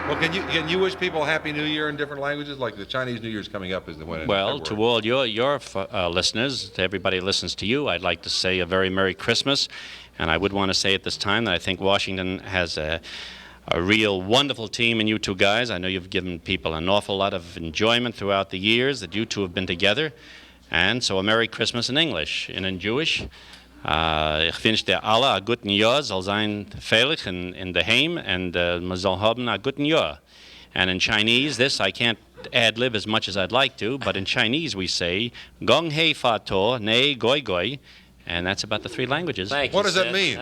Well, can you wish people a Happy New Year in different languages? Like the Chinese New Year's coming up is the one in Well, February. to all your listeners, to everybody who listens to you, I'd like to say a very Merry Christmas. And I would want to say at this time that I think Washington has a real wonderful team in you two guys. I know you've given people an awful lot of enjoyment throughout the years that you two have been together. And so a Merry Christmas in English. And in Jewish, ich wünsche dir alle a guten Jahr, soll sein veilig in der Heim, and man soll haben a guten Jahr. And in Chinese, this I can't ad-lib as much as I'd like to, but in Chinese we say, Gong hei fa to, ne goi goi. And that's about the three languages. Thank you, What does Sid. that mean?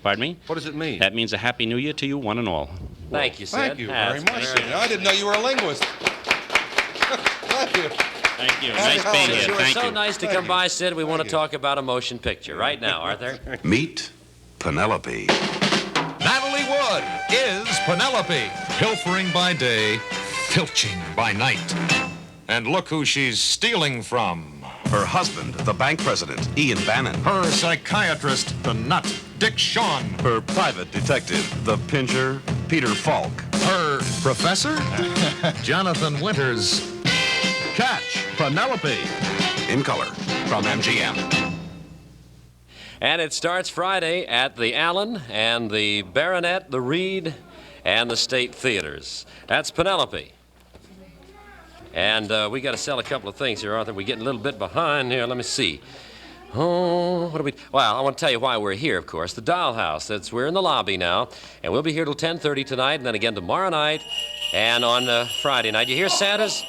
Pardon me? What does it mean? That means a Happy New Year to you, one and all. Thank you, Sid. Thank you very much. I didn't know you were a linguist. Thank you. Thank you. Happy Nice being holidays. here. You were Thank so you. nice to come by, Sid. We want to talk about a motion picture right now, Arthur. Meet Penelope. Natalie Wood is Penelope, pilfering by day, filching by night. And look who she's stealing from. Her husband, the bank president, Ian Bannon. Her psychiatrist, the nut, Dick Shawn. Her private detective, the pincher, Peter Falk. Her professor, Jonathan Winters. Catch Penelope. In color, from MGM. And it starts Friday at the Allen and the Baronet, the Reed, and the State Theaters. That's Penelope. And we got to sell a couple of things here, Arthur. We're getting a little bit behind here. Let me see. Oh, what do we... Well, I want to tell you why we're here, of course. The Dollhouse. We're in the lobby now. And we'll be here till 10:30 tonight, and then again tomorrow night, and on Friday night. You hear Santa's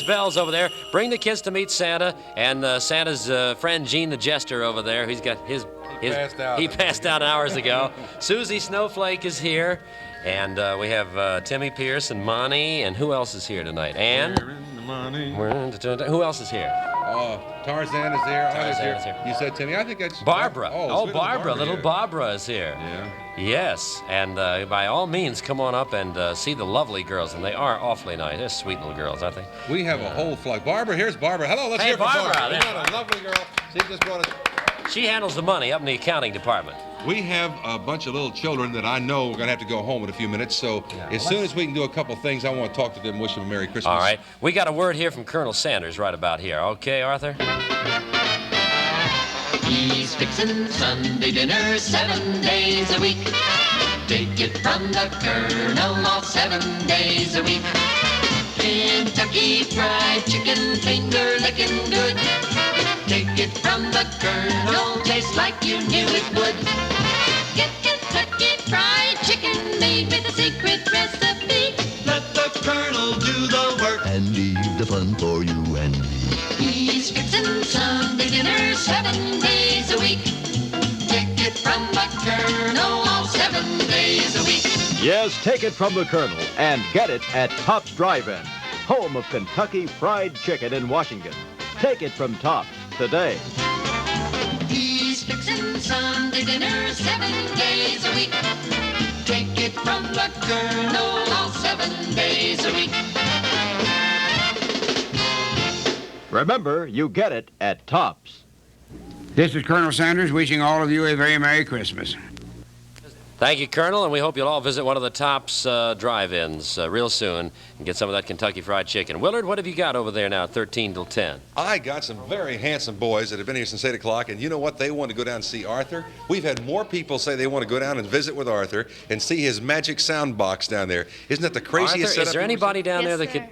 bells over there. Bring the kids to meet Santa, and Santa's friend Gene the Jester over there. He's got his he passed out hours ago. Susie Snowflake is here. And we have Timmy Pierce and Monty, and who else is here tonight? And who else is here? Tarzan is there. Tarzan is here. You said Timmy. I think that's Barbara. Oh, Barbara. Little here. Barbara is here. Yeah. Yes, and by all means, come on up and see the lovely girls, and they are awfully nice. They're sweet little girls, aren't they? We have a whole flock. Barbara, here's Barbara. Hello, let's Hey, hear from Barbara. Barbara. Isn't that a lovely girl? She just brought us. She handles the money up in the accounting department. We have a bunch of little children that I know we're going to have to go home in a few minutes, so as soon as we can do a couple things, I want to talk to them, wish them a Merry Christmas. All right. We got a word here from Colonel Sanders right about here. Okay, Arthur? He's fixing Sunday dinner 7 days a week. Take it from the Colonel all 7 days a week. Kentucky Fried Chicken, finger licking good. Take it from the Colonel, tastes like you knew it would. Get Kentucky Fried Chicken made with a secret recipe. Let the Colonel do the work and leave the fun for you and me. He's fixing Sunday dinner 7 days a week. Take it from the Colonel all 7 days a week. Yes, take it from the Colonel and get it at Tops Drive-In, home of Kentucky Fried Chicken in Washington. Take it from Tops today. He's fixing Sunday dinner 7 days a week. Take it from the Colonel all 7 days a week. Remember, you get it at Tops. This is Colonel Sanders wishing all of you a very Merry Christmas. Thank you, Colonel, and we hope you'll all visit one of the Tops drive-ins real soon and get some of that Kentucky Fried Chicken. Willard, what have you got over there now, 13 till 10? I got some very handsome boys that have been here since 8 o'clock, and you know what? They want to go down and see Arthur. We've had more people say they want to go down and visit with Arthur and see his magic sound box down there. Isn't that the craziest Arthur, setup is there you've ever anybody seen? down there Yes, that sir. could...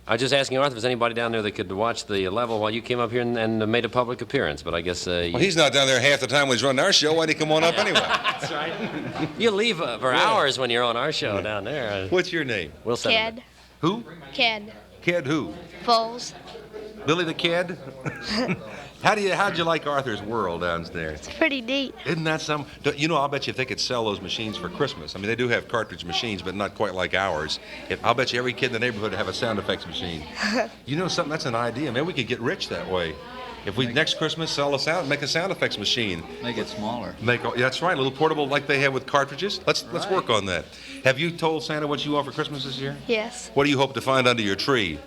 I was just asking Arthur if there's anybody down there that could watch the level while you came up here and made a public appearance, but I guess... Well, he's not down there half the time when he's running our show. Why'd he come on up anyway? That's right. You leave for hours when you're on our show down there. What's your name? We'll send him. Ked. Who? Ked. Ked who? Foles. Billy the Kid? How'd you like Arthur's World downstairs? It's pretty neat. Isn't that some? You know, I'll bet you if they could sell those machines for Christmas. I mean, they do have cartridge machines, but not quite like ours. I'll bet you every kid in the neighborhood would have a sound effects machine. You know something? That's an idea. Maybe we could get rich that way. If we next Christmas sell make a sound effects machine. Make it smaller. That's right, a little portable like they have with cartridges. Let's work on that. Have you told Santa what you want for Christmas this year? Yes. What do you hope to find under your tree?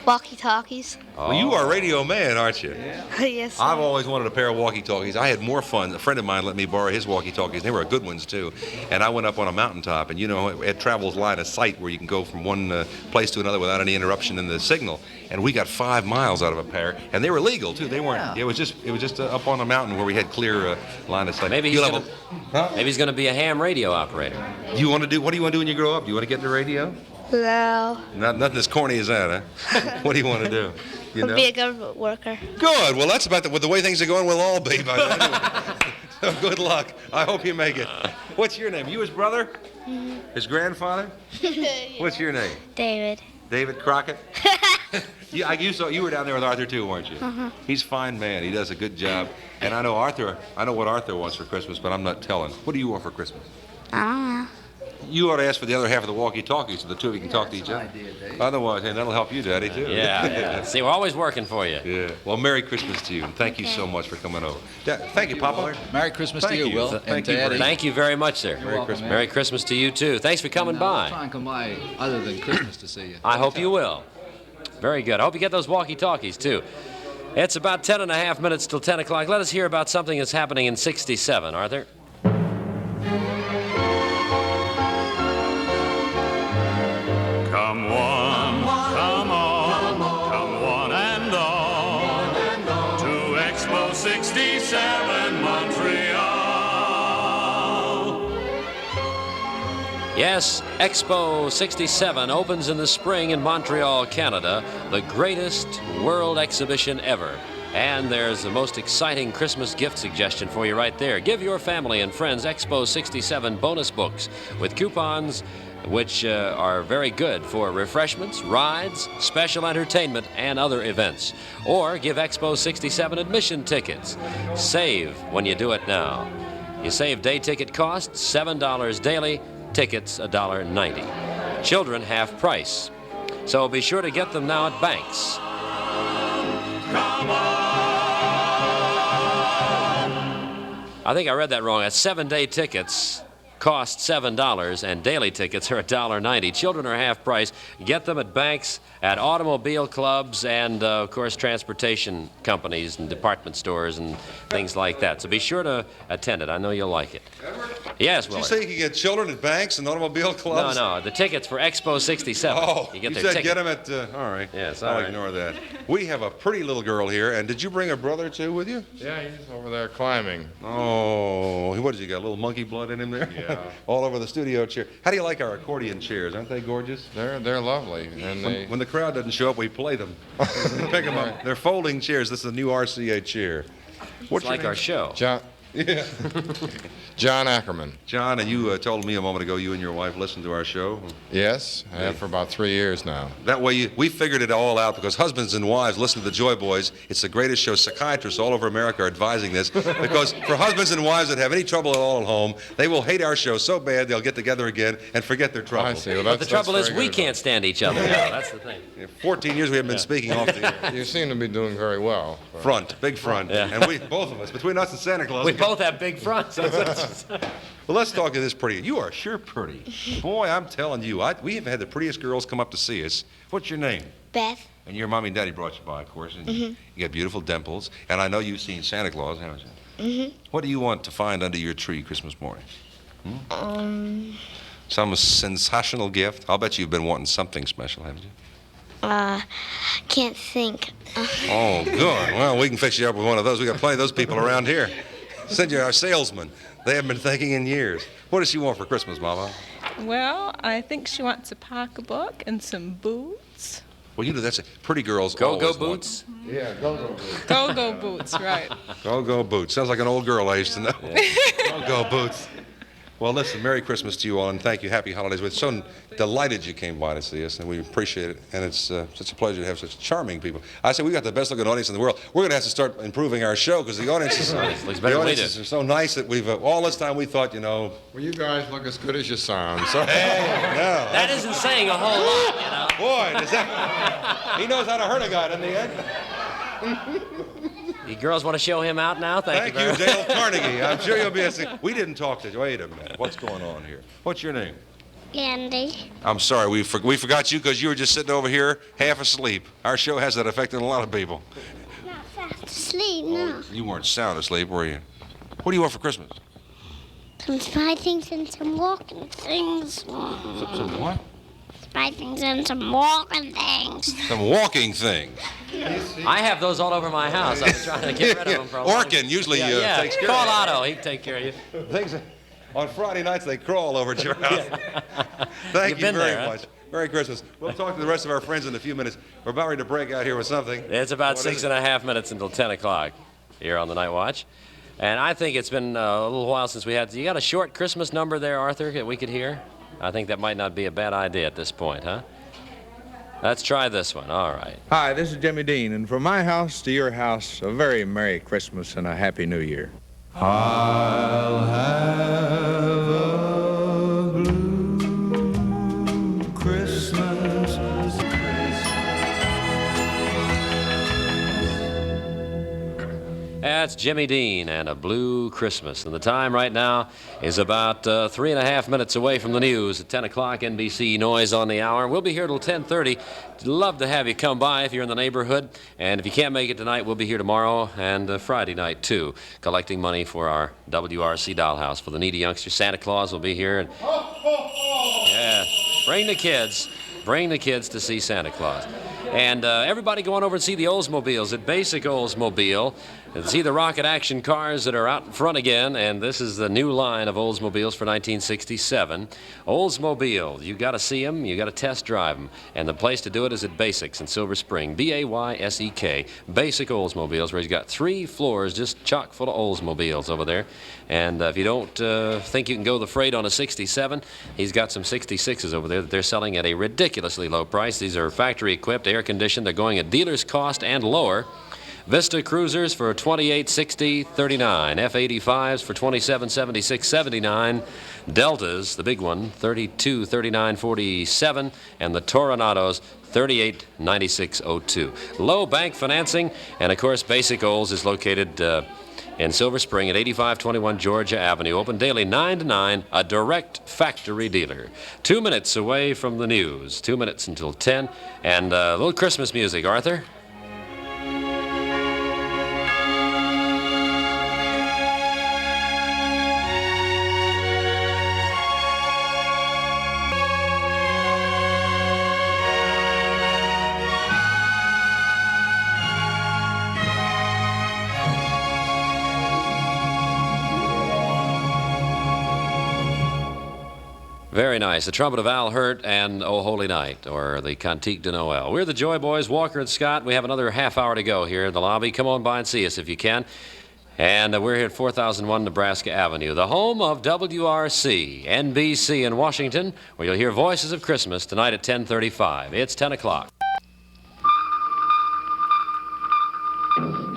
Walkie-talkies. Well, you are a radio man, aren't you? Yes, sir. I've always wanted a pair of walkie-talkies. I had more fun. A friend of mine let me borrow his walkie-talkies. They were good ones, too. And I went up on a mountaintop, and, you know, it travels line of sight where you can go from one place to another without any interruption in the signal. And we got 5 miles out of a pair, and they were legal, too. They weren't. It was just up on a mountain where we had clear line of sight. Maybe he's going to be a ham radio operator. What do you want to do when you grow up? Do you want to get into radio? No. Nothing as corny as that, huh? What do you want to do? You know? Be a government worker. Good. Well, that's about with the way things are going, we'll all be by then. Anyway. So good luck. I hope you make it. What's your name? You his brother? Mm-hmm. His grandfather? What's your name? David. David Crockett? You were down there with Arthur too, weren't you? Uh-huh. He's a fine man. He does a good job. And I know what Arthur wants for Christmas, but I'm not telling. What do you want for Christmas? I don't know. You ought to ask for the other half of the walkie-talkie so the two of you can talk to each other. Otherwise, and that'll help you, Daddy, too. Yeah. See, we're always working for you. Yeah. Well, Merry Christmas to you, and thank you so much for coming over. Thank you, Papa. Merry Christmas to you, Will. Thank you. Thank you very much, sir. You're welcome, man. Merry Christmas to you, too. Thanks for coming by. I'll try and come by other than Christmas to see you. I hope you will. Very good. I hope you get those walkie-talkies, too. It's about 10 and a half minutes till 10 o'clock. Let us hear about something that's happening in 67, Arthur. Come one and all, to Expo 67 Montreal. Yes, Expo 67 opens in the spring in Montreal, Canada, the greatest world exhibition ever. And there's the most exciting Christmas gift suggestion for you right there. Give your family and friends Expo 67 bonus books with coupons which are very good for refreshments, rides, special entertainment, and other events. Or give Expo 67 admission tickets. Save when you do it now. You save day ticket costs, $7 daily, tickets $1.90. Children half price. So be sure to get them now at Banks. I think I read that wrong. That's 7-day tickets cost $7 and daily tickets are $1.90. Children are half price. Get them at banks, at automobile clubs, and of course transportation companies and department stores and things like that. So be sure to attend it. I know you'll like it. Yes, Willie. Did you say you can get children at banks and automobile clubs? No, the tickets for Expo 67. Oh, you get you their said ticket. get them at, all right. Yes, I'll all right. ignore that. We have a pretty little girl here, and did you bring a brother too with you? Yeah, he's over there climbing. Oh, what did you got, a little monkey blood in him there? Yeah. All over the studio chair. How do you like our accordion chairs? Aren't they gorgeous? They're lovely, and When the crowd doesn't show up, we play them. Pick them up. They're folding chairs. This is a new RCA chair. It's like our show. John. Yeah. John Ackerman. John, and you told me a moment ago you and your wife listened to our show. Yes, I have for about 3 years now. That way, we figured it all out because husbands and wives listen to the Joy Boys. It's the greatest show. Psychiatrists all over America are advising this because for husbands and wives that have any trouble at all at home, they will hate our show so bad they'll get together again and forget their trouble. I see. Well, But the trouble is we can't stand each other. Yeah, that's the thing. 14 years we haven't been speaking off the air. You seem to be doing very well. Big front. Yeah. And we, both of us, between us and Santa Claus. We both have big fronts. Well, let's talk to this pretty. You are sure pretty. Boy, I'm telling you, we have had the prettiest girls come up to see us. What's your name? Beth. And your mommy and daddy brought you by, of course. And you got beautiful dimples. And I know you've seen Santa Claus, haven't you? What do you want to find under your tree Christmas morning? Some sensational gift? I'll bet you've been wanting something special, haven't you? Can't think. Oh, good. Well, we can fix you up with one of those. We got plenty of those people around here. Send you our salesman. They haven't been thinking in years. What does she want for Christmas, Mama? Well, I think she wants a pocketbook and some boots. Well, you know, that's it. Pretty girls Go-go always boots? Yeah, go-go boots. Go-go boots, right. Go-go boots. Sounds like an old girl I used to know. Go-go boots. Well, listen, Merry Christmas to you all, and thank you. Happy holidays. We're so delighted you came by to see us, and we appreciate it. And it's such a pleasure to have such charming people. I say we got the best-looking audience in the world. We're going to have to start improving our show because the audiences are so nice that we've all this time we thought, you know. Well, you guys look as good as you sound. So. Yeah. That isn't saying a whole lot, you know. Boy, does that. He knows how to hurt a guy, doesn't he, Ed? You girls want to show him out now? Thank you, Thank you, Dale Carnegie. I'm sure you'll be. We didn't talk to you. Wait a minute. What's going on here? What's your name? Andy. I'm sorry, we forgot you because you were just sitting over here half asleep. Our show has that effect on a lot of people. Not fast asleep, no. You weren't sound asleep, were you? What do you want for Christmas? Some spy things and some walking things. Some what? Spy things and some walking things. Some walking things. I have those all over my house. I've been trying to get rid of them for a long time. Orkin usually Yeah, takes care call of Otto. He'd take care of you. things. On Friday nights, they crawl over at your house. Thank You've you been very there, huh? much. Merry Christmas. We'll talk to the rest of our friends in a few minutes. We're about ready to break out here with something. It's about What is 6.5 minutes until 10 o'clock here on the Night Watch. And I think it's been a little while since we had... You got a short Christmas number there, Arthur, that we could hear? I think that might not be a bad idea at this point, huh? Let's try this one. All right. Hi, this is Jimmy Dean, and from my house to your house, a very Merry Christmas and a Happy New Year. I'll have a blue Christmas. That's Jimmy Dean and a Blue Christmas. And the time right now is about 3.5 minutes away from the news at 10 o'clock. NBC Noise on the hour. We'll be here till 10:30. Love to have you come by if you're in the neighborhood. And if you can't make it tonight, we'll be here tomorrow and Friday night, too, collecting money for our WRC dollhouse for the needy youngsters. Santa Claus will be here. And, yeah, bring the kids. Bring the kids to see Santa Claus. And everybody going over and see the Oldsmobiles at Basic Oldsmobile and see the rocket action cars that are out in front again. And this is the new line of Oldsmobiles for 1967. Oldsmobile, you got to see them, you got to test drive them. And the place to do it is at Basics in Silver Spring. B-A-Y-S-E-K. Basic Oldsmobiles, where he's got 3 floors just chock full of Oldsmobiles over there. And if you don't think you can go the freight on a 67, he's got some 66s over there that they're selling at a ridiculously low price. These are factory equipped, air conditioned. They're going at dealer's cost and lower. Vista Cruisers for $28.60.39. F-85s for $27.76.79. Deltas, the big one, $32.39.47, and the Toronados, $38.96.02. Low bank financing, and of course, Basic Olds is located in Silver Spring at 8521 Georgia Avenue. Open daily 9 to 9, a direct factory dealer. 2 minutes away from the news. 2 minutes until 10, and a little Christmas music, Arthur. Very nice. The trumpet of Al Hurt and Oh Holy Night, or the Cantique de Noël. We're the Joy Boys, Walker and Scott. We have another half hour to go here in the lobby. Come on by and see us if you can. And we're here at 4001 Nebraska Avenue, the home of WRC, NBC in Washington, where you'll hear Voices of Christmas tonight at 10:35. It's 10 o'clock.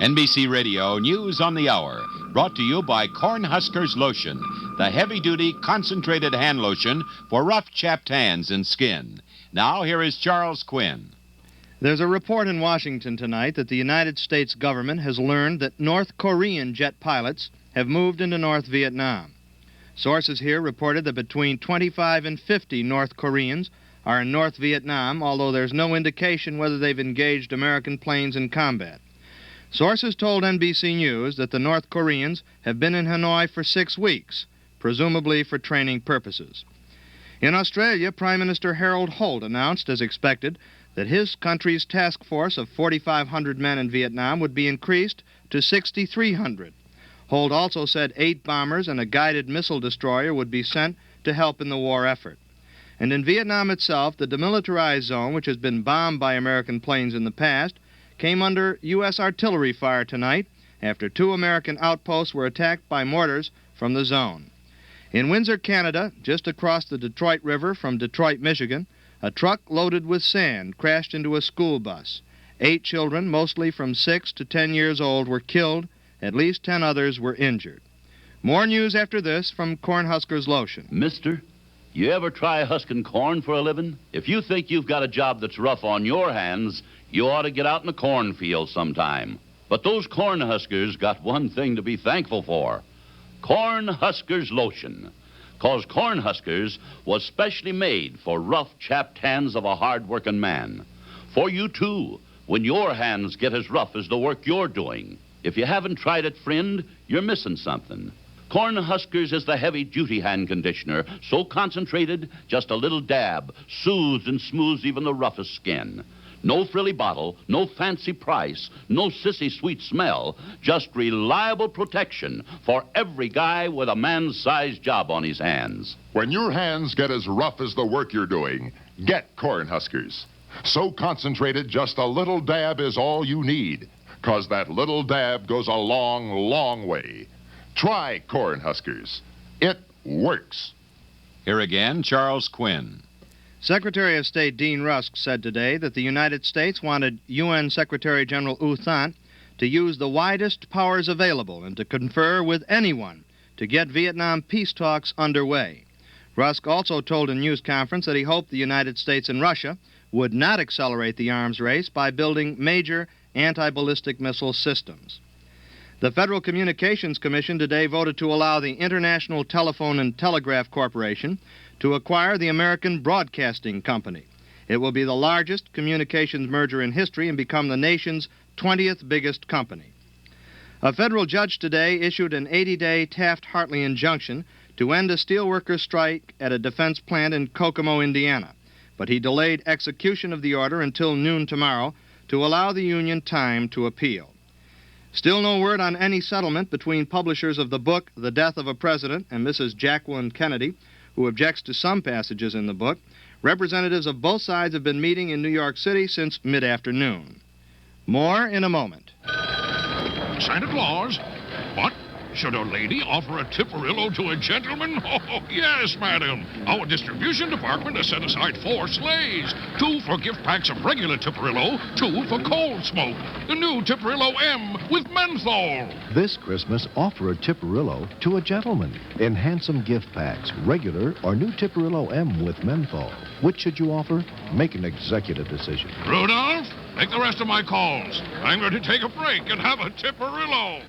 NBC Radio News on the Hour, brought to you by Cornhuskers Lotion, the heavy-duty concentrated hand lotion for rough, chapped hands and skin. Now, here is Charles Quinn. There's a report in Washington tonight that the United States government has learned that North Korean jet pilots have moved into North Vietnam. Sources here reported that between 25 and 50 North Koreans are in North Vietnam, although there's no indication whether they've engaged American planes in combat. Sources told NBC News that the North Koreans have been in Hanoi for 6 weeks, presumably for training purposes. In Australia, Prime Minister Harold Holt announced, as expected, that his country's task force of 4,500 men in Vietnam would be increased to 6,300. Holt also said 8 bombers and a guided missile destroyer would be sent to help in the war effort. And in Vietnam itself, the demilitarized zone, which has been bombed by American planes in the past, came under U.S. artillery fire tonight after 2 American outposts were attacked by mortars from the zone. In Windsor, Canada, just across the Detroit River from Detroit, Michigan, a truck loaded with sand crashed into a school bus. 8 children, mostly from 6 to 10 years old, were killed. At least 10 others were injured. More news after this from Cornhuskers Lotion. Mister, you ever try husking corn for a living? If you think you've got a job that's rough on your hands, you ought to get out in the cornfield sometime. But those Cornhuskers got one thing to be thankful for: Cornhuskers Lotion. 'Cause Cornhuskers was specially made for rough, chapped hands of a hard-working man. For you, too, when your hands get as rough as the work you're doing. If you haven't tried it, friend, you're missing something. Cornhuskers is the heavy-duty hand conditioner, so concentrated, just a little dab soothes and smooths even the roughest skin. No frilly bottle, no fancy price, no sissy sweet smell, just reliable protection for every guy with a man-sized job on his hands. When your hands get as rough as the work you're doing, get Cornhuskers. So concentrated, just a little dab is all you need, 'cause that little dab goes a long, long way. Try Cornhuskers. It works. Here again, Charles Quinn. Secretary of State Dean Rusk said today that the United States wanted UN Secretary General U Thant to use the widest powers available and to confer with anyone to get Vietnam peace talks underway. Rusk also told a news conference that he hoped the United States and Russia would not accelerate the arms race by building major anti-ballistic missile systems. The Federal Communications Commission today voted to allow the International Telephone and Telegraph Corporation to acquire the American Broadcasting Company. It will be the largest communications merger in history and become the nation's 20th biggest company. A federal judge today issued an 80-day Taft-Hartley injunction to end a steelworkers' strike at a defense plant in Kokomo, Indiana, but he delayed execution of the order until noon tomorrow to allow the union time to appeal. Still no word on any settlement between publishers of the book The Death of a President and Mrs. Jacqueline Kennedy, who objects to some passages in the book. Representatives of both sides have been meeting in New York City since mid-afternoon. More in a moment. Santa Claus? What? Should a lady offer a tipperillo to a gentleman? Oh, yes, madam. Our distribution department has set aside 4 sleighs. 2 for gift packs of regular tipperillo, 2 for cold smoke. The new Tipperillo M with menthol. This Christmas, offer a tipperillo to a gentleman in handsome gift packs, regular or new Tipperillo M with menthol. Which should you offer? Make an executive decision. Rudolph, make the rest of my calls. I'm going to take a break and have a tipperillo.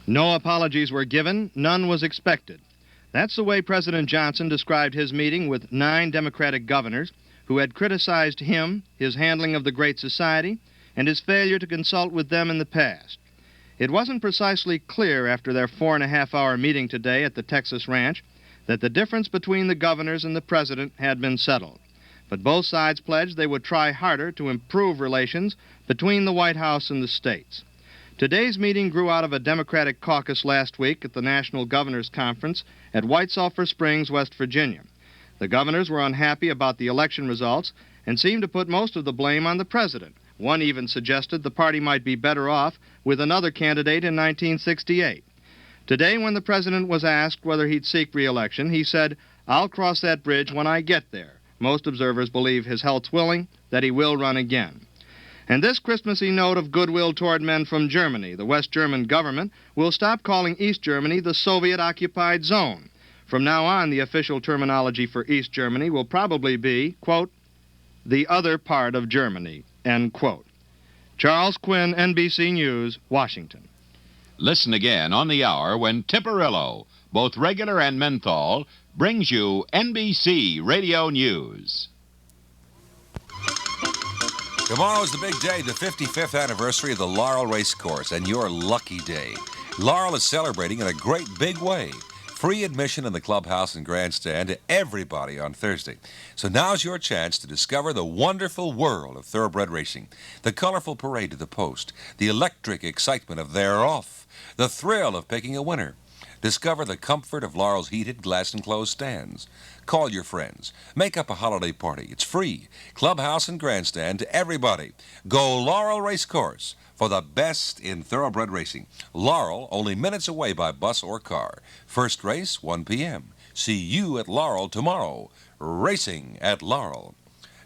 No apologies were given, none was expected. That's the way President Johnson described his meeting with 9 Democratic governors who had criticized him, his handling of the Great Society, and his failure to consult with them in the past. It wasn't precisely clear after their 4.5-hour meeting today at the Texas ranch that the difference between the governors and the president had been settled. But both sides pledged they would try harder to improve relations between the White House and the states. Today's meeting grew out of a Democratic caucus last week at the National Governors Conference at White Sulphur Springs, West Virginia. The governors were unhappy about the election results and seemed to put most of the blame on the president. One even suggested the party might be better off with another candidate in 1968. Today, when the president was asked whether he'd seek re-election, he said, "I'll cross that bridge when I get there." Most observers believe his health's willing, that he will run again. And this Christmassy note of goodwill toward men from Germany, the West German government will stop calling East Germany the Soviet-occupied zone. From now on, the official terminology for East Germany will probably be, quote, the other part of Germany, end quote. Charles Quinn, NBC News, Washington. Listen again on the hour when Tipperillo, both regular and menthol, brings you NBC Radio News. Tomorrow's the big day, the 55th anniversary of the Laurel Race Course, and your lucky day. Laurel is celebrating in a great big way. Free admission in the clubhouse and grandstand to everybody on Thursday. So now's your chance to discover the wonderful world of thoroughbred racing, the colorful parade to the post, the electric excitement of They're Off, the thrill of picking a winner. Discover the comfort of Laurel's heated glass-enclosed stands. Call your friends. Make up a holiday party. It's free. Clubhouse and grandstand to everybody. Go Laurel Race Course for the best in thoroughbred racing. Laurel, only minutes away by bus or car. First race, 1 p.m. See you at Laurel tomorrow. Racing at Laurel.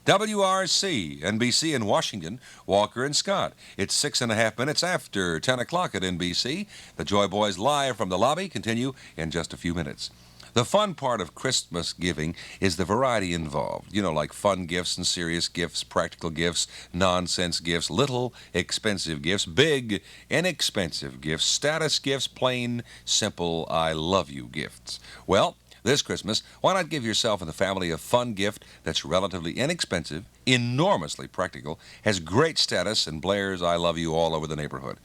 WRC, NBC in Washington, Walker and Scott. It's 6.5 minutes after 10 o'clock at NBC. The Joy Boys live from the lobby continue in just a few minutes. The fun part of Christmas giving is the variety involved. You know, like fun gifts and serious gifts, practical gifts, nonsense gifts, little expensive gifts, big inexpensive gifts, status gifts, plain, simple, I love you gifts. Well, This Christmas, why not give yourself and the family a fun gift that's relatively inexpensive, enormously practical, has great status, and blares "I love you" all over the neighborhood?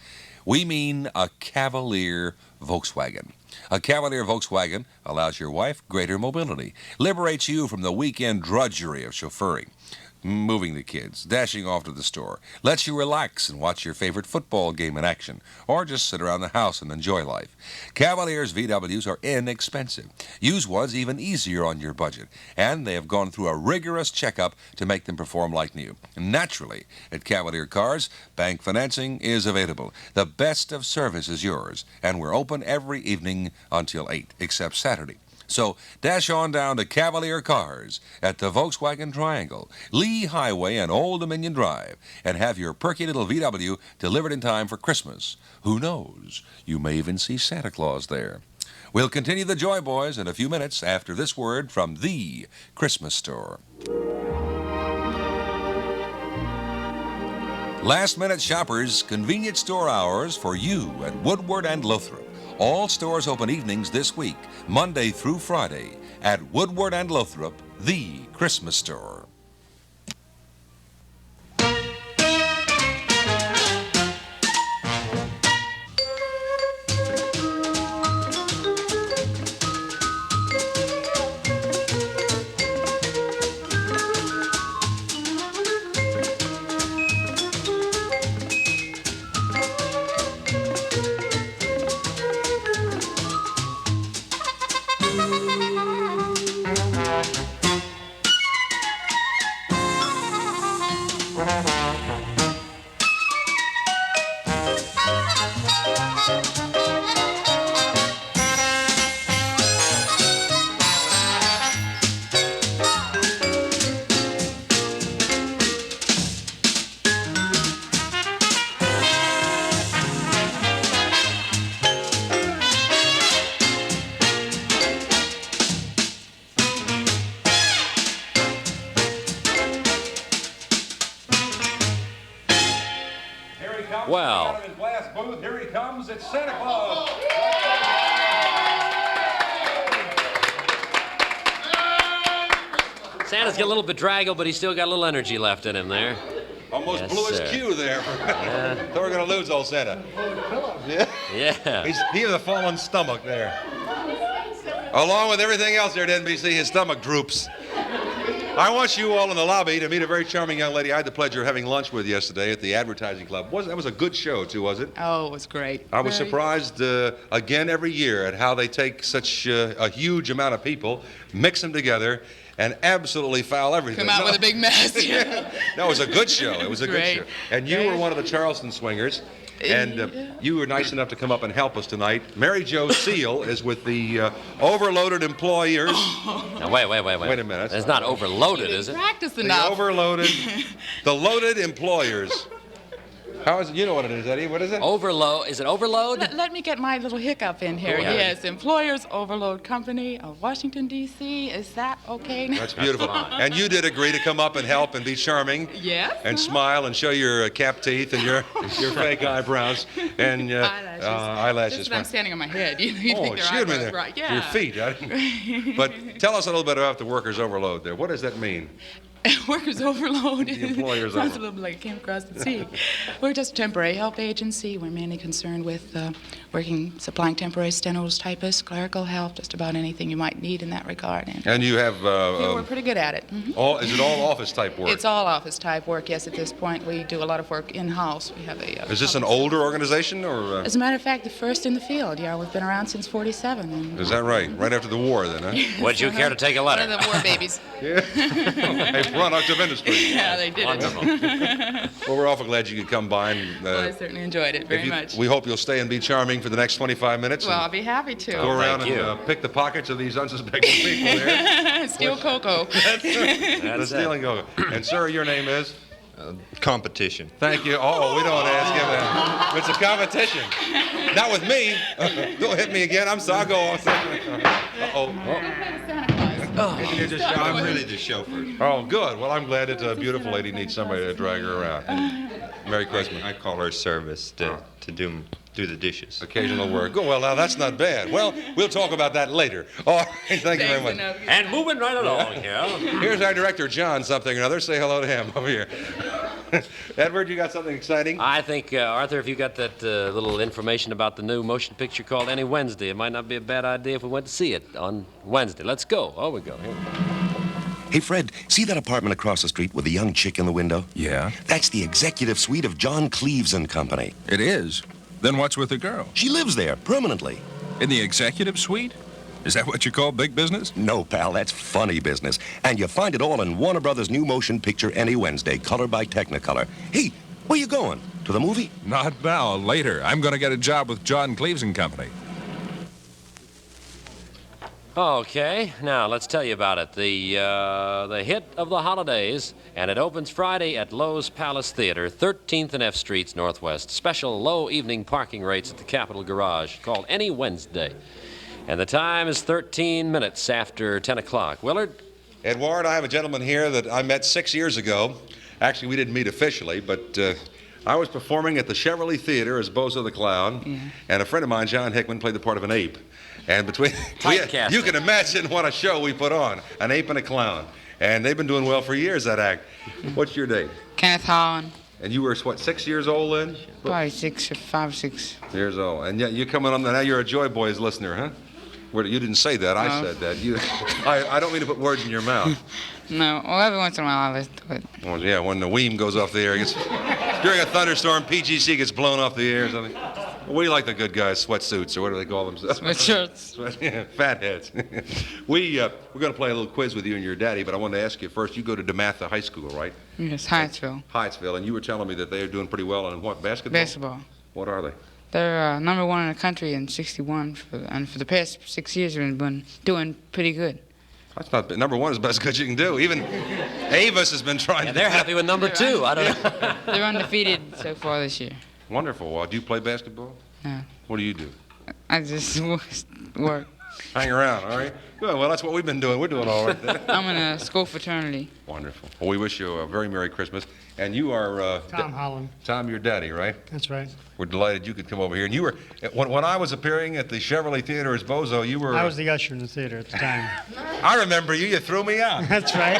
We mean a Cavalier Volkswagen. A Cavalier Volkswagen allows your wife greater mobility, liberates you from the weekend drudgery of chauffeuring, moving the kids, dashing off to the store, lets you relax and watch your favorite football game in action, or just sit around the house and enjoy life. Cavalier's VWs are inexpensive. Used ones even easier on your budget, and they have gone through a rigorous checkup to make them perform like new. Naturally, at Cavalier Cars, bank financing is available. The best of service is yours, and we're open every evening until 8, except Saturday. So dash on down to Cavalier Cars at the Volkswagen Triangle, Lee Highway and Old Dominion Drive, and have your perky little VW delivered in time for Christmas. Who knows? You may even see Santa Claus there. We'll continue the Joy Boys in a few minutes after this word from the Christmas store. Last-minute shoppers, convenient store hours for you at Woodward and Lothrop. All stores open evenings this week, Monday through Friday, at Woodward and Lothrop, the Christmas store. Well, glass booth, here he comes, it's Santa Claus. Santa's got a little bedraggled, but he's still got a little energy left in him there. Almost Yes, blew his sir. cue there. Yeah. Thought we were going to lose old Santa. Yeah. Yeah. He has a fallen stomach there. Along with everything else there at NBC, his stomach droops. I want you all in the lobby to meet a very charming young lady I had the pleasure of having lunch with yesterday at the Advertising Club. That was a good show, too, was it? Oh, it was great. I was Very- surprised again every year at how they take such a huge amount of people, mix them together, and absolutely foul everything. Come out with a big mess. Yeah. No, it was a good show. It was a good Great. show. And you were one of the Charleston swingers. And you were nice enough to come up and help us tonight. Mary Jo Seal is with the overloaded employers. Now, wait. Wait a minute. It's not overloaded, is it? Practice The enough. overloaded, the loaded employers. How is it? You know what it is, Eddie. What is it? Overload. Is it overload? Let me get my little hiccup in here. Go ahead. Yes, Employers Overload Company of Washington, D.C. Is that okay? That's beautiful. And you did agree to come up and help and be charming. Yes. And smile and show your cap teeth and your fake eyebrows and Eyelashes. eyelashes. Just that I'm standing on my head. You think they're excuse me eyebrows, there. right? Yeah. Your feet. But tell us a little bit about the workers' overload there. What does that mean? Workers overload. The employers Sounds overload. a little bit like it came across the sea. We're just a temporary help agency. We're mainly concerned with supplying temporary stenos, typists, clerical help, just about anything you might need in that regard. And you have... we're pretty good at it. Mhm. Is it all office type work? It's all office type work, yes, at this point. We do a lot of work in-house. We have a... Is this an older organization or... As a matter of fact, the first in the field. Yeah, we've been around since 47. And Is that right? Right after the war then, huh? Would you care to take a one letter? of the war babies. A product of industry. Yeah, they did it. Well, we're awful glad you could come by. And, Well, I certainly enjoyed it very much. We hope you'll stay and be charming for the next 25 minutes. Well, and I'll be happy to. go around and pick the pockets of these unsuspecting people there. Steal cocoa. The stealing cocoa. And sir, your name is? Competition. Thank you. Oh, we don't ask him that. It's a competition. Not with me. Don't hit me again. I'm sorry. I'll go on. Uh-oh. You're just I'm really the chauffeur. Oh, good. Well, I'm glad that a beautiful lady needs somebody to drag her around. Merry Christmas. I call her service to do the dishes. Occasional work. Oh, well, now that's not bad. Well, we'll talk about that later. All right, thank you very much. And moving right along here. Here's our director, John something or other. Say hello to him over here. Edward, you got something exciting? I think, Arthur, if you got that little information about the new motion picture called Any Wednesday, it might not be a bad idea if we went to see it on Wednesday. Let's go. Oh, we go. Here we go. Hey, Fred, see that apartment across the street with the young chick in the window? Yeah? That's the executive suite of John Cleves and Company. It is? Then what's with the girl? She lives there, permanently. In the executive suite? Is that what you call big business? No, pal, that's funny business. And you find it all in Warner Brothers' new motion picture Any Wednesday, color by Technicolor. Hey, where you going? To the movie? Not now, later. I'm going to get a job with John Cleves and Company. Okay, now let's tell you about it. The hit of the holidays, and it opens Friday at Lowe's Palace Theater, 13th and F Streets Northwest. Special low evening parking rates at the Capitol Garage, called Any Wednesday. And the time is 13 minutes after 10 o'clock. Willard? Edward, I have a gentleman here that I met 6 years ago. Actually, we didn't meet officially, but I was performing at the Chevrolet Theater as Bozo the Clown, and a friend of mine, John Hickman, played the part of an ape. And between, you can imagine what a show we put on, an ape and a clown. And they've been doing well for years, that act. What's your name? Kenneth Holland. And you were, what, 6 years old then? Probably 5, 6. Years old. And you're coming on, now you're a Joy Boys listener, huh? You didn't say that, I said that. I don't mean to put words in your mouth. No, well, every once in a while I listen to it. Well, yeah, when the Weem goes off the air, during a thunderstorm, PGC gets blown off the air or something. What do you like the good guys, sweatsuits, or what do they call themselves? Sweatshirts. Fatheads. We're going to play a little quiz with you and your daddy, but I wanted to ask you first, you go to DeMatha High School, right? Yes, Hyattsville. Hyattsville, and you were telling me that they are doing pretty well in what, basketball? Basketball. What are they? They're number 1 in the country in '61, and for the past 6 years they've been doing pretty good. That's not number 1 is about as good as you can do. Even Avis has been trying. Yeah, they're happy with number 2. I don't know. They're undefeated so far this year. Wonderful. Well, do you play basketball? No. What do you do? I just work. Hang around, all right? Good. Well, that's what we've been doing. We're doing all right there. I'm in a school fraternity. Wonderful. Well, we wish you a very Merry Christmas. And you are... Tom Holland. Tom, your daddy, right? That's right. We're delighted you could come over here. And you were... When I was appearing at the Chevrolet Theater as Bozo, you were... I was the usher in the theater at the time. I remember you. You threw me out. That's right.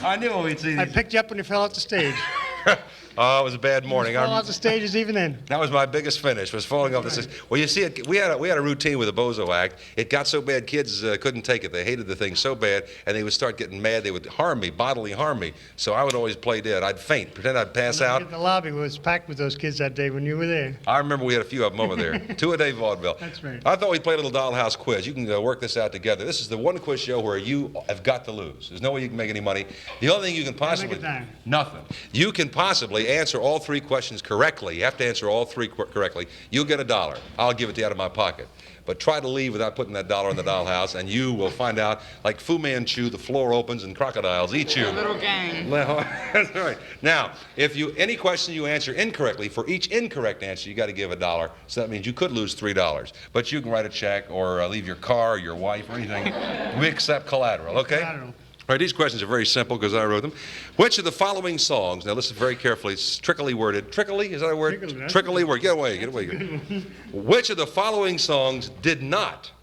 I knew we'd see you. I picked you up when you fell off the stage. Oh, it was a bad morning. You fell off the stages even then. That was my biggest finish, was falling off the stage. Well, you see, we had a routine with the Bozo act. It got so bad, kids couldn't take it. They hated the thing so bad, and they would start getting mad. They would harm me, bodily harm me. So I would always play dead. I'd faint, pretend I'd pass out. The lobby was packed with those kids that day when you were there. I remember we had a few of them over there. 2 a day vaudeville. That's right. I thought we'd play a little dollhouse quiz. You can work this out together. This is the one quiz show where you have got to lose. There's no way you can make any money. The only thing you can possibly... Nothing. You can possibly answer all 3 questions correctly. You have to answer all 3 correctly. You'll get $1. I'll give it to you out of my pocket. But try to leave without putting that $1 in the dollhouse, and you will find out, like Fu Manchu, the floor opens and crocodiles eat you. A little gang. That's right. Now, if any question you answer incorrectly, for each incorrect answer, you got to give $1. So that means you could lose $3. But you can write a check or leave your car, or your wife, or anything. We accept collateral, okay? Collateral. All right, these questions are very simple because I wrote them. Which of the following songs, now listen very carefully, it's trickily worded. Trickily, is that a word? Trickily worded. Get away. Which of the following songs did not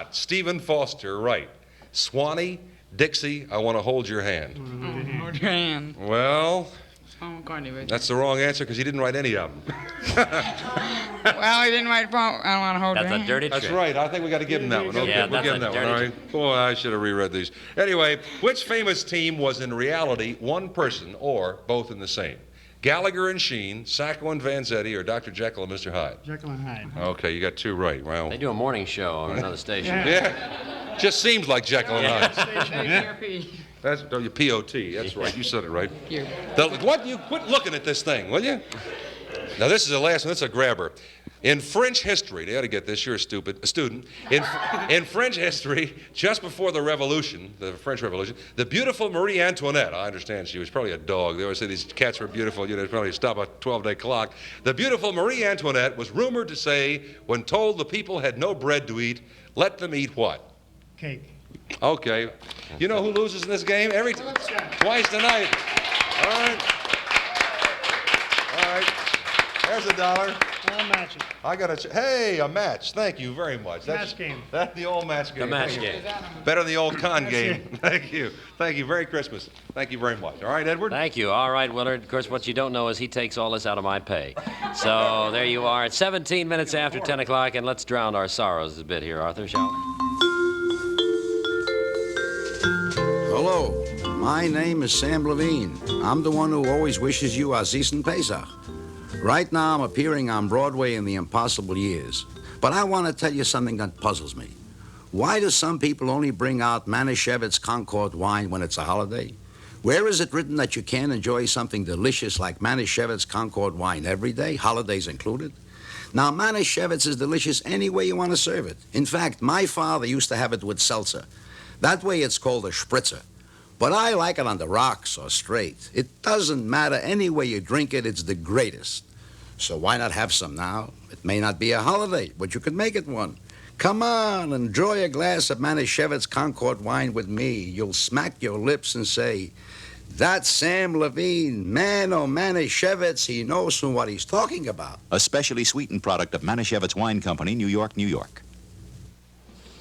Stephen Foster write? Swanee, Dixie, I Want to Hold Your Hand. Hold your hand. Well, McCartney, right? that's the wrong answer because he didn't write any of them. Well, he didn't write I Want to Hold Your Hand. That's a dirty trick. That's right. I think we got to give him that one. Okay, Yeah, we'll give him that one. All right. Boy, I should have reread these. Anyway, which famous team was in reality one person or both in the same? Gallagher and Sheen, Sacco and Vanzetti, or Dr. Jekyll and Mr. Hyde? Jekyll and Hyde. Okay, you got 2 right. Well, They do a morning show on another station. yeah. Just seems like Jekyll and Hyde. KPRP. That's POT. That's right. You said it right. Here. What? You quit looking at this thing, will you? Now this is the last one. That's a grabber. In French history, they ought to get this. You're a student. In French history, just before the Revolution, the French Revolution, the beautiful Marie Antoinette. I understand she was probably a dog. They always say these cats were beautiful. You know, probably stop a 12-day clock. The beautiful Marie Antoinette was rumored to say, when told the people had no bread to eat, let them eat what? Cake. Okay. You know who loses in this game? Twice tonight. All right. All right. There's $1. I'll match it. I got hey, a match. Thank you very much. Match game. That's the old match game. The match Thank you. game. Better than the old con game. Thank you. Thank you. Merry Christmas. Thank you very much. All right, Edward? Thank you. All right, Willard. Of course, what you don't know is he takes all this out of my pay. So there you are. It's 17 minutes after 10 o'clock, and let's drown our sorrows a bit here, Arthur, shall we? Hello, my name is Sam Levine. I'm the one who always wishes you Aziz and Pesach. Right now, I'm appearing on Broadway in The Impossible Years. But I want to tell you something that puzzles me. Why do some people only bring out Manischewitz Concord wine when it's a holiday? Where is it written that you can't enjoy something delicious like Manischewitz Concord wine every day, holidays included? Now, Manischewitz is delicious any way you want to serve it. In fact, my father used to have it with seltzer. That way it's called a spritzer. But I like it on the rocks or straight. It doesn't matter any way you drink it, it's the greatest. So why not have some now? It may not be a holiday, but you could make it one. Come on, enjoy a glass of Manischewitz Concord wine with me. You'll smack your lips and say, that's Sam Levine. Man, oh, Manischewitz, he knows what he's talking about. A specially sweetened product of Manischewitz Wine Company, New York, New York.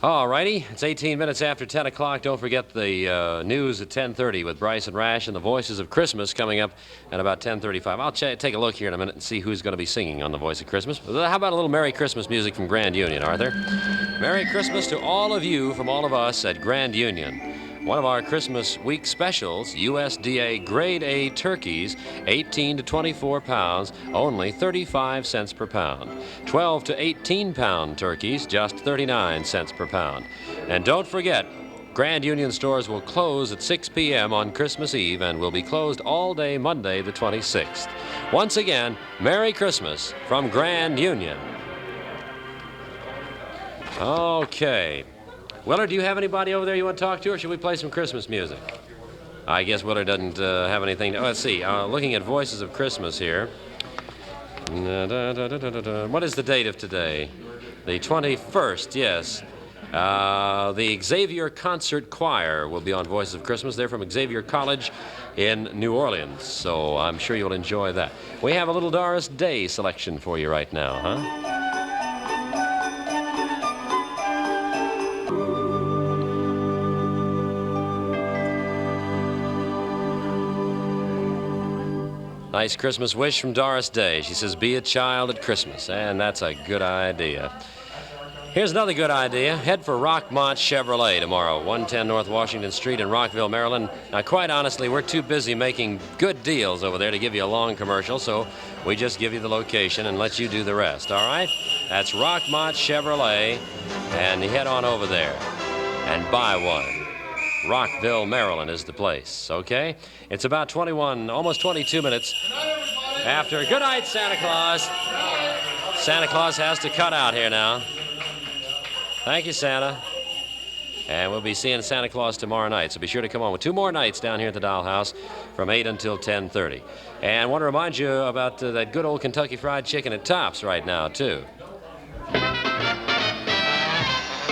All righty. It's 18 minutes after 10 o'clock. Don't forget the news at 10:30 with Bryce and Rash and the Voices of Christmas coming up at about 10:35. I'll take a look here in a minute and see who's going to be singing on the Voice of Christmas. How about a little Merry Christmas music from Grand Union, Arthur? Merry Christmas to all of you from all of us at Grand Union. One of our Christmas week specials, USDA Grade A turkeys, 18 to 24 pounds, only 35 cents per pound. 12 to 18 pound turkeys, just 39 cents per pound. And don't forget, Grand Union stores will close at 6 p.m. on Christmas Eve and will be closed all day Monday the 26th. Once again, Merry Christmas from Grand Union. Okay. Willard, do you have anybody over there you want to talk to, or should we play some Christmas music? I guess Willard doesn't have anything. Let's see. Looking at Voices of Christmas here. What is the date of today? The 21st, yes. The Xavier Concert Choir will be on Voices of Christmas. They're from Xavier College in New Orleans, so I'm sure you'll enjoy that. We have a little Doris Day selection for you right now, huh? Nice Christmas wish from Doris Day. She says, be a child at Christmas, and that's a good idea. Here's another good idea. Head for Rockmont Chevrolet tomorrow, 110 North Washington Street in Rockville, Maryland. Now, quite honestly, we're too busy making good deals over there to give you a long commercial, so we just give you the location and let you do the rest, all right? That's Rockmont Chevrolet, and you head on over there and buy one. Rockville, Maryland is the place, okay? It's about 21, almost 22 minutes after. Good night, Santa Claus. Santa Claus has to cut out here now. Thank you, Santa. And we'll be seeing Santa Claus tomorrow night, so be sure to come on with 2 more nights down here at the Dollhouse from 8 until 10:30. And I want to remind you about that good old Kentucky Fried Chicken at Tops right now, too.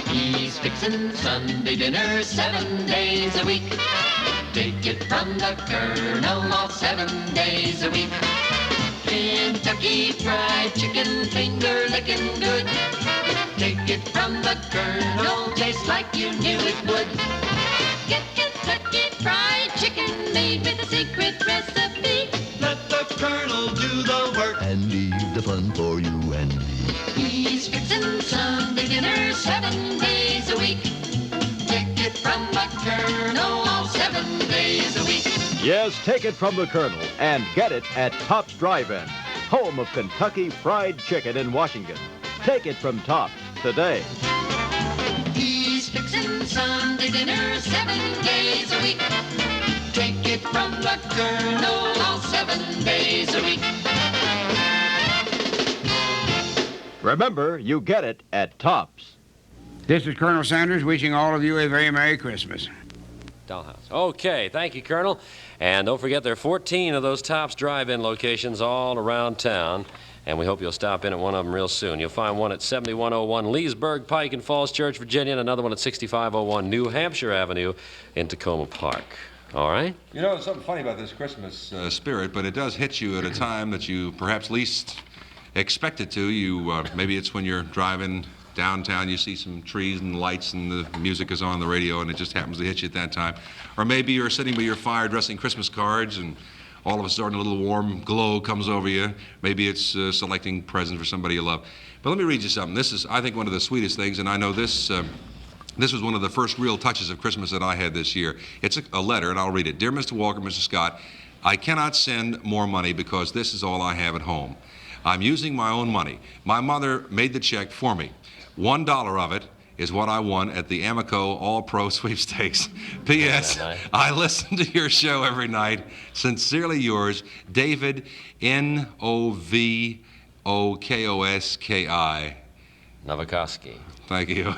He's fixing Sunday dinner 7 days a week. Take it from the Colonel all 7 days a week. Kentucky Fried Chicken, finger licking good. Take it from the Colonel, tastes like you knew it would. Get Kentucky Fried Chicken made with a secret recipe. Let the Colonel do the work and leave the fun for you and me. He's fixing Sunday dinner 7 days a week. Take it from the Colonel all 7 days a week. Yes, take it from the Colonel and get it at Tops Drive-In, home of Kentucky Fried Chicken in Washington. Take it from Tops today. He's fixing Sunday dinner 7 days a week. Take it from the Colonel all 7 days a week. Remember, you get it at Tops. This is Colonel Sanders wishing all of you a very Merry Christmas. Dollhouse. Okay, thank you, Colonel. And don't forget, there are 14 of those Tops drive-in locations all around town. and we hope you'll stop in at one of them real soon. You'll find one at 7101 Leesburg Pike in Falls Church, Virginia, and another one at 6501 New Hampshire Avenue in Tacoma Park. All right? You know, there's something funny about this Christmas spirit, but it does hit you at a time that you perhaps least expect it to. Maybe it's when you're driving downtown, you see some trees and lights and the music is on the radio and it just happens to hit you at that time. Or maybe you're sitting by your fire dressing Christmas cards and all of a sudden a little warm glow comes over you. Maybe it's selecting presents for somebody you love. But let me read you something. This is, I think, one of the sweetest things, and I know this was one of the first real touches of Christmas that I had this year. It's a letter, and I'll read it. Dear Mr. Walker, Mr. Scott, I cannot send more money because this is all I have at home. I'm using my own money. My mother made the check for me. $1 of it is what I won at the Amico All-Pro Sweepstakes. P.S. I listen to your show every night. Sincerely yours, David, Novokoski. Novokoski. Thank you.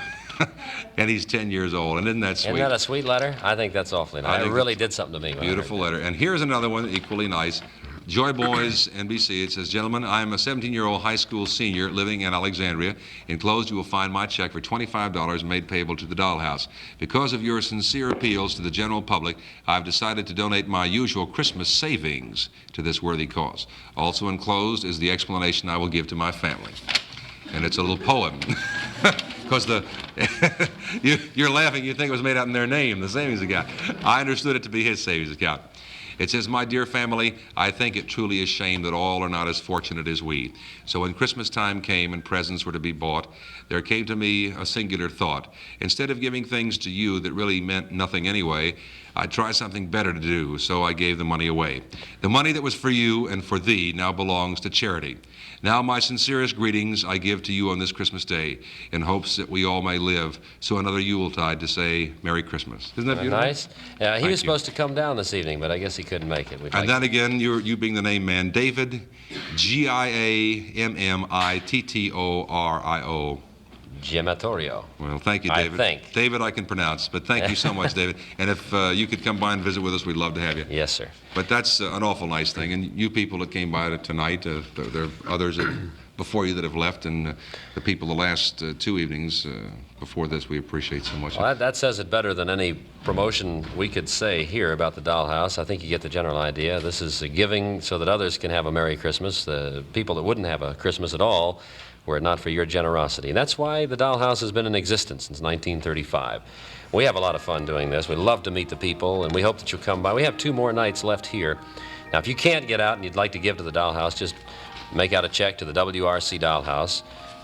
And he's 10 years old, and isn't that sweet? Isn't that a sweet letter? I think that's awfully nice. It really did something to me. Beautiful letter. And here's another one, equally nice. Joy Boys, NBC. It says, gentlemen, I'm a 17-year-old high school senior living in Alexandria. Enclosed, you will find my check for $25 made payable to the Dollhouse. Because of your sincere appeals to the general public, I've decided to donate my usual Christmas savings to this worthy cause. Also enclosed is the explanation I will give to my family. And it's a little poem. Because you're laughing, you think it was made out in their name, the savings account. I understood it to be his savings account. It says, my dear family, I think it truly is a shame that all are not as fortunate as we. So when Christmas time came and presents were to be bought, there came to me a singular thought. Instead of giving things to you that really meant nothing anyway, I'd try something better to do, so I gave the money away. The money that was for you and for thee now belongs to charity. Now my sincerest greetings I give to you on this Christmas day, in hopes that we all may live, so another Yuletide to say Merry Christmas. Isn't that beautiful? Nice? Yeah, he was supposed to come down this evening, but I guess he couldn't make it. And then again, you being the name man, David, Giammittorio. Giammittorio. Well, thank you, David. I think. David I can pronounce, but thank you so much, David. And if you could come by and visit with us, we'd love to have you. Yes, sir. But that's an awful nice thing. And you people that came by tonight, there are others before you that have left, and the people the last 2 evenings before this, we appreciate so much. Well, that says it better than any promotion we could say here about the Dollhouse. I think you get the general idea. This is giving so that others can have a Merry Christmas. The people that wouldn't have a Christmas at all were it not for your generosity. And that's why the Dollhouse has been in existence since 1935. We have a lot of fun doing this. We love to meet the people, and we hope that you'll come by. We have 2 more nights left here. Now, if you can't get out and you'd like to give to the Dollhouse, just make out a check to the WRC Dollhouse,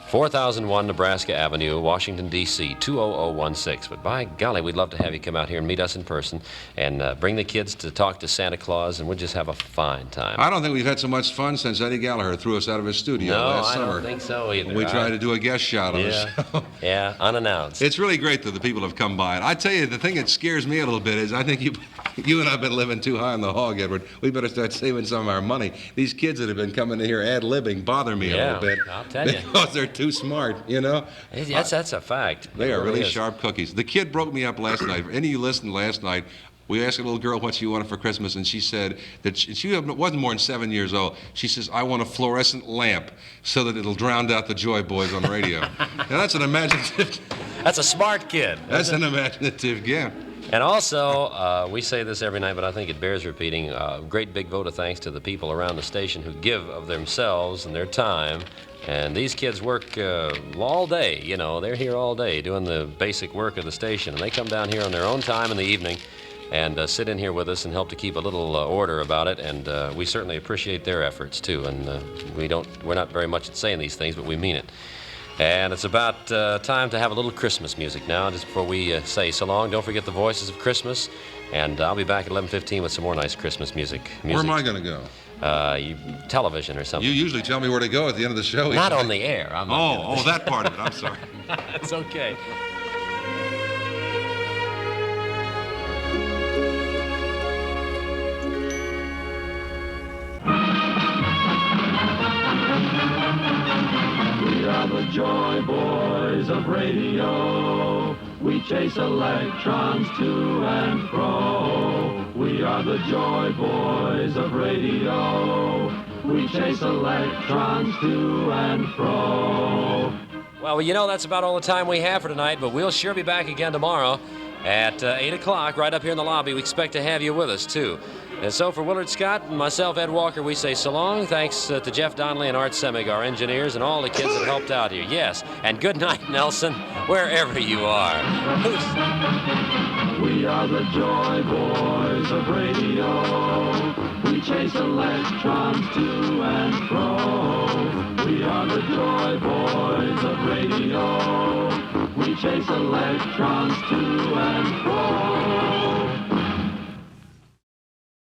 4001 Nebraska Avenue, Washington, D.C., 20016. But by golly, we'd love to have you come out here and meet us in person and bring the kids to talk to Santa Claus, and we'll just have a fine time. I don't think we've had so much fun since Eddie Gallagher threw us out of his studio last summer. No, I don't think so either. We tried to do a guest shot on the show. Yeah, unannounced. It's really great that the people have come by. And I tell you, the thing that scares me a little bit is I think you and I have been living too high on the hog, Edward. We better start saving some of our money. These kids that have been coming in here ad-libbing bother me a little bit. I'll tell you. Because they're too smart, you know? Yes, that's a fact. They are really sharp cookies. The kid broke me up last night. Any of you listened last night, we asked a little girl what she wanted for Christmas, and she said that she wasn't more than 7 years old. She says, I want a fluorescent lamp so that it'll drown out the Joy Boys on the radio. Now, that's an imaginative... That's a smart kid. That's an imaginative gift. And also, we say this every night, but I think it bears repeating, great big vote of thanks to the people around the station who give of themselves and their time. And these kids work all day, you know. They're here all day doing the basic work of the station. And they come down here on their own time in the evening and sit in here with us and help to keep a little order about it. And we certainly appreciate their efforts, too. And we're not very much at saying these things, but we mean it. And it's about time to have a little Christmas music now, just before we say so long. Don't forget the Voices of Christmas. And I'll be back at 11:15 with some more nice Christmas music. Where am I going to go? Television or something. You usually tell me where to go at the end of the show. Not on the air. That part of it. I'm sorry. That's okay. We are the Joy Boys of radio. We chase electrons to and fro. We are the Joy Boys of radio. We chase electrons to and fro. Well, you know, that's about all the time we have for tonight, but we'll sure be back again tomorrow at 8 o'clock right up here in the lobby. We expect to have you with us, too. And so for Willard Scott and myself, Ed Walker, we say so long. Thanks to Jeff Donnelly and Art Semig, our engineers, and all the kids that helped out here. Yes, and good night, Nelson, wherever you are. We are the Joy Boys of radio. We chase electrons to and fro. We are the Joy Boys of radio. We chase electrons to and fro.